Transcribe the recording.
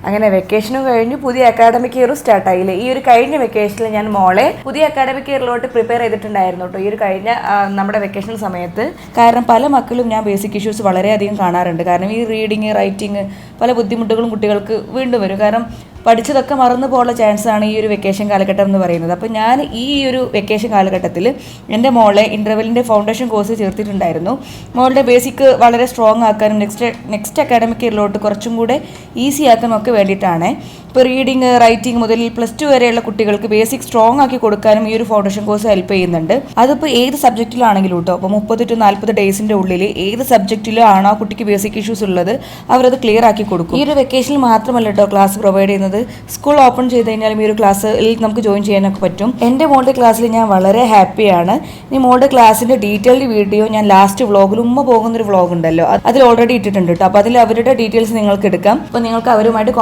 അങ്ങനെ വെക്കേഷനും കഴിഞ്ഞു, പുതിയ അക്കാഡമിക് ഇയറും സ്റ്റാർട്ടായില്ലേ. ഈ ഒരു കഴിഞ്ഞ വെക്കേഷനിൽ ഞാൻ മോളെ പുതിയ അക്കാഡമിക് ഇയറിലോട്ട് പ്രിപ്പയർ ചെയ്തിട്ടുണ്ടായിരുന്നു കേട്ടോ, ഈ ഒരു കഴിഞ്ഞ നമ്മുടെ വെക്കേഷൻ സമയത്ത്. കാരണം പല മക്കളും ഞാൻ ബേസിക് ഇഷ്യൂസ് വളരെയധികം കാണാറുണ്ട്. കാരണം ഈ റീഡിങ്, റൈറ്റിങ് പല ബുദ്ധിമുട്ടുകളും കുട്ടികൾക്ക് വീണ്ടും വരും. കാരണം പഠിച്ചതൊക്കെ മറന്നു പോകാനുള്ള ചാൻസാണ് ഈ ഒരു വെക്കേഷൻ കാലഘട്ടം എന്ന് പറയുന്നത്. അപ്പോൾ ഞാൻ ഈ ഒരു വെക്കേഷൻ കാലഘട്ടത്തിൽ എൻ്റെ മോളെ ഇൻ്റർവെല്ലിൻ്റെ ഫൗണ്ടേഷൻ കോഴ്സ് ചേർത്തിട്ടുണ്ടായിരുന്നു. മോളുടെ ബേസിക് വളരെ സ്ട്രോങ് ആക്കാനും നെക്സ്റ്റ് അക്കാഡമിക് ഇയറിലോട്ട് കുറച്ചും കൂടെ ഈസി ആക്കാനും ഒക്കെ വേണ്ടിയിട്ടാണ്. ഇപ്പോൾ റീഡിങ്, റൈറ്റിംഗ് മുതൽ +2 വരെയുള്ള കുട്ടികൾക്ക് ബേസിക് സ്ട്രോങ് ആക്കി കൊടുക്കാനും ഈ ഒരു ഫൗണ്ടേഷൻ കോഴ്സ് ഹെൽപ്പ് ചെയ്യുന്നുണ്ട്. അതിപ്പോൾ ഏത് സബ്ജക്റ്റിലാണെങ്കിലും കേട്ടോ. അപ്പോൾ 30 to 40 ഡേയ്സിൻ്റെ ഉള്ളിൽ ഏത് സബ്ജക്റ്റിലോ ആണോ ആ കുട്ടിക്ക് ബേസിക് ഇഷ്യൂസ് ഉള്ളത് അവരത് ക്ലിയർ ആക്കി കൊടുക്കും. ഈ ഒരു വെക്കേഷനിൽ മാത്രമല്ല കേട്ടോ ക്ലാസ് പ്രൊവൈഡ് ചെയ്യുന്നത്. സ്കൂൾ ഓപ്പൺ ചെയ്ത് കഴിഞ്ഞാലും ഈ ഒരു ക്ലാസ്സിൽ നമുക്ക് ജോയിൻ ചെയ്യാനൊക്കെ പറ്റും. എൻ്റെ മോളുടെ ക്ലാസ്സിൽ ഞാൻ വളരെ ഹാപ്പിയാണ്. ഇനി മോളുടെ ക്ലാസ്സിൻ്റെ ഡീറ്റെയിൽഡ് വീഡിയോ ഞാൻ ലാസ്റ്റ് വ്ളോഗിൽ പോകുന്നൊരു വ്ളോഗ് ഉണ്ടല്ലോ, അതിൽ ഓൾറെഡി ഇട്ടിട്ടുണ്ട് കേട്ടോ. അപ്പോൾ അതിൽ അവരുടെ ഡീറ്റെയിൽസ് നിങ്ങൾക്ക് എടുക്കാം. അപ്പോൾ നിങ്ങൾക്ക് അവരുമായിട്ട്